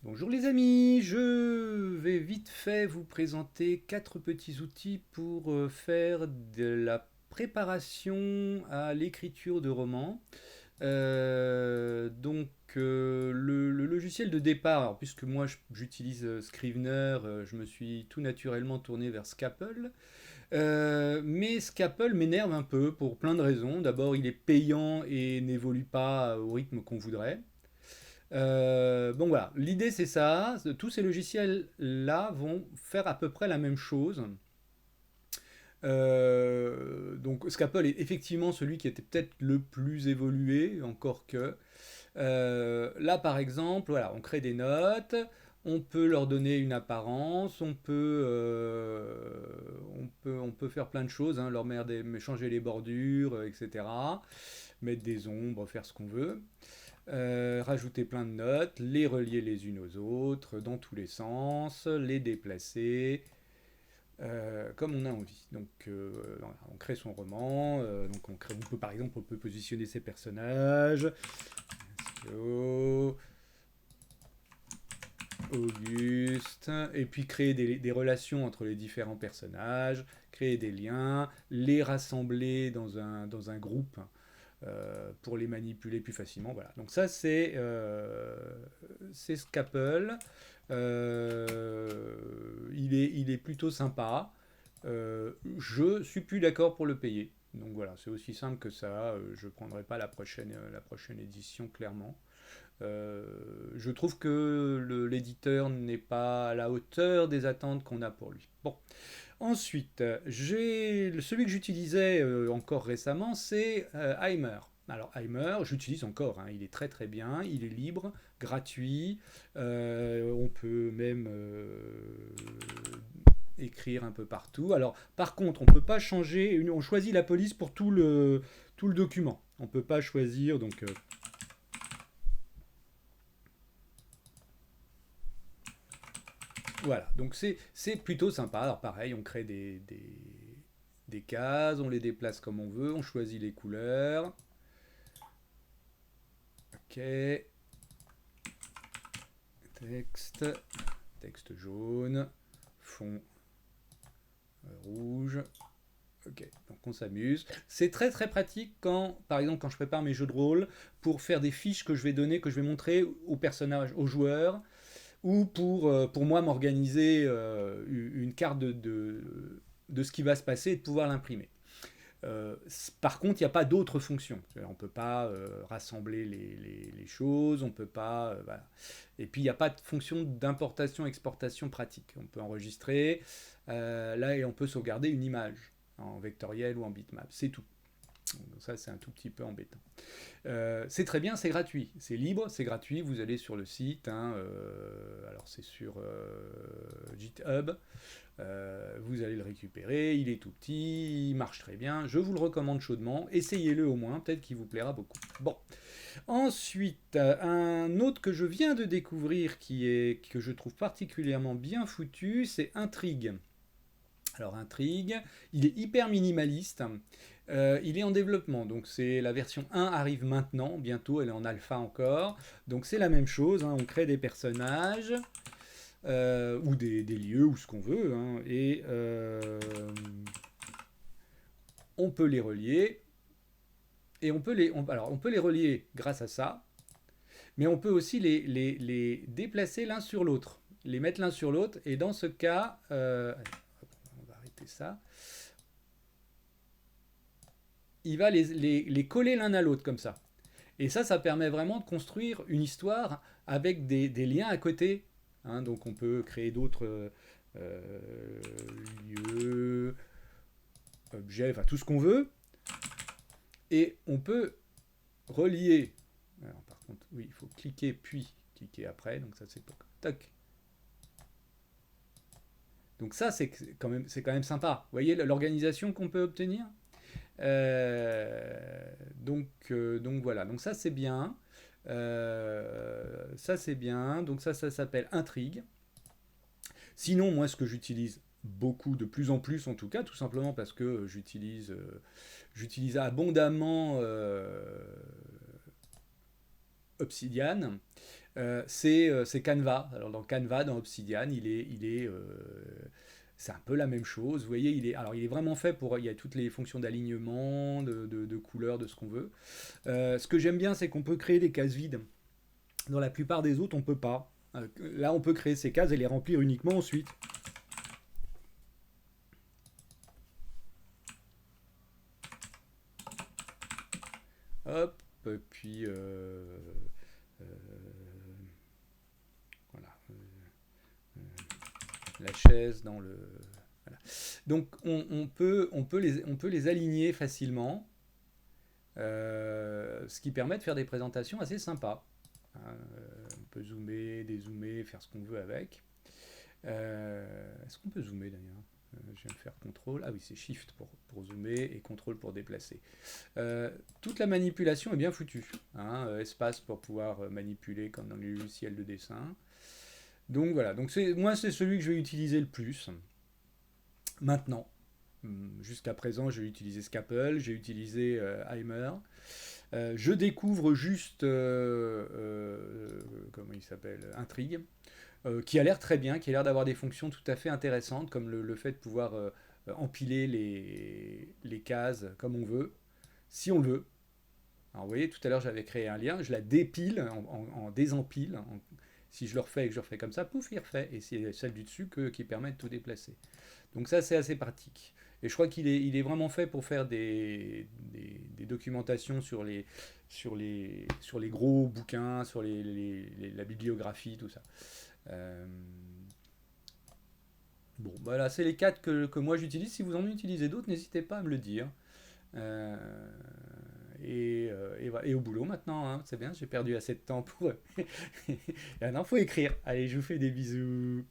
Bonjour les amis, je vais vite fait vous présenter quatre petits outils pour faire de la préparation à l'écriture de romans. Le logiciel de départ, alors, puisque moi j'utilise Scrivener, je me suis tout naturellement tourné vers Scapple. Mais Scapple m'énerve un peu pour plein de raisons. D'abord, il est payant et n'évolue pas au rythme qu'on voudrait. Bon voilà, l'idée c'est ça. Tous ces logiciels-là vont faire à peu près la même chose. Donc Scapple est effectivement celui qui était peut-être le plus évolué, encore que. Là par exemple, voilà, on crée des notes, on peut leur donner une apparence, on peut faire plein de choses, hein, changer les bordures, etc. Mettre des ombres, faire ce qu'on veut. Rajouter plein de notes, les relier les unes aux autres dans tous les sens, les déplacer comme on a envie. Donc voilà, on crée son roman, on peut par exemple on peut positionner ses personnages, Auguste, et puis créer des relations entre les différents personnages, créer des liens, les rassembler dans un groupe pour les manipuler plus facilement. Voilà. Donc ça, c'est Scapple. Il est plutôt sympa. Je suis plus d'accord pour le payer. Donc voilà, c'est aussi simple que ça. Je ne prendrai pas la prochaine édition, clairement. Je trouve que l'éditeur n'est pas à la hauteur des attentes qu'on a pour lui. Bon, ensuite, celui que j'utilisais encore récemment, c'est Heimer. Alors Heimer, j'utilise encore, hein, il est très très bien, il est libre, gratuit, on peut même écrire un peu partout. Alors par contre, on ne peut pas changer, on choisit la police pour tout le document. On ne peut pas choisir, donc voilà, donc c'est plutôt sympa. Alors pareil, on crée des cases, on les déplace comme on veut, on choisit les couleurs. Ok, texte, texte jaune, fond rouge. Ok, donc on s'amuse. C'est très très pratique quand, par exemple, quand je prépare mes jeux de rôle pour faire des fiches que je vais donner, que je vais montrer aux personnages, aux joueurs, ou pour moi m'organiser une carte de ce qui va se passer et de pouvoir l'imprimer. Par contre, il n'y a pas d'autres fonctions. On ne peut pas rassembler les choses, on peut pas. Voilà. Et puis, il n'y a pas de fonction d'importation-exportation pratique. On peut enregistrer là et on peut sauvegarder une image en vectoriel ou en bitmap. C'est tout. Donc ça, c'est un tout petit peu embêtant. C'est très bien, c'est gratuit. C'est libre, c'est gratuit. Vous allez sur le site. Hein, alors, c'est sur GitHub. Vous allez le récupérer, il est tout petit, il marche très bien, je vous le recommande chaudement, essayez-le au moins, peut-être qu'il vous plaira beaucoup. Bon, ensuite, un autre que je viens de découvrir que je trouve particulièrement bien foutu, c'est Intrigue. Alors Intrigue, il est hyper minimaliste, il est en développement, donc c'est la version 1 arrive maintenant, bientôt elle est en alpha encore, donc c'est la même chose, hein, on crée des personnages, ou des lieux, ou ce qu'on veut, hein, et on peut les relier, et on peut les relier grâce à ça, mais on peut aussi les déplacer l'un sur l'autre, les mettre l'un sur l'autre, et dans ce cas, on va arrêter ça, il va les coller l'un à l'autre comme ça. Et ça permet vraiment de construire une histoire avec des liens à côté. Hein, donc on peut créer d'autres lieux, objets, enfin tout ce qu'on veut. Et on peut relier. Alors, par contre, oui, il faut cliquer puis cliquer après. Donc ça c'est pour. Tac. Donc ça c'est quand même sympa. Vous voyez l'organisation qu'on peut obtenir. Donc voilà. Donc ça c'est bien. Ça c'est bien. Donc ça s'appelle Intrigue. Sinon, moi, ce que j'utilise beaucoup, de plus en plus en tout cas, tout simplement parce que j'utilise abondamment Obsidian. c'est Canva. Alors dans Canva, dans Obsidian, c'est un peu la même chose. Vous voyez, alors il est vraiment fait pour, il y a toutes les fonctions d'alignement, de couleur, de ce qu'on veut. Ce que j'aime bien, c'est qu'on peut créer des cases vides. Dans la plupart des autres, on peut pas. Là, on peut créer ces cases et les remplir uniquement ensuite. Hop, et puis euh, voilà, la chaise dans le. Voilà. Donc on peut les aligner facilement, ce qui permet de faire des présentations assez sympas. Hein, on peut zoomer, dézoomer, faire ce qu'on veut avec. Est-ce qu'on peut zoomer d'ailleurs? Je viens de faire CTRL. Ah oui, c'est SHIFT pour zoomer et CTRL pour déplacer. Toute la manipulation est bien foutue. Hein, espace pour pouvoir manipuler comme dans les logiciels de dessin. Donc voilà, donc moi c'est celui que je vais utiliser le plus. Maintenant, jusqu'à présent, j'ai utilisé Scapple, j'ai utilisé Heimer. Je découvre juste, comment il s'appelle, Intrigue, qui a l'air très bien, qui a l'air d'avoir des fonctions tout à fait intéressantes, comme le fait de pouvoir empiler les cases comme on veut, si on le veut. Alors vous voyez, tout à l'heure j'avais créé un lien, je la dépile en désempile. Si je le refais et que je le refais comme ça, pouf, il refait. Et c'est celle du dessus qui permet de tout déplacer. Donc ça, c'est assez pratique. Et je crois il est vraiment fait pour faire des documentations sur les gros bouquins, sur la bibliographie, tout ça. Euh, bon, voilà, c'est les quatre que moi j'utilise. Si vous en utilisez d'autres, n'hésitez pas à me le dire. Euh, et au boulot maintenant, hein, c'est bien, j'ai perdu assez de temps pour. Ah non, faut écrire. Allez, je vous fais des bisous.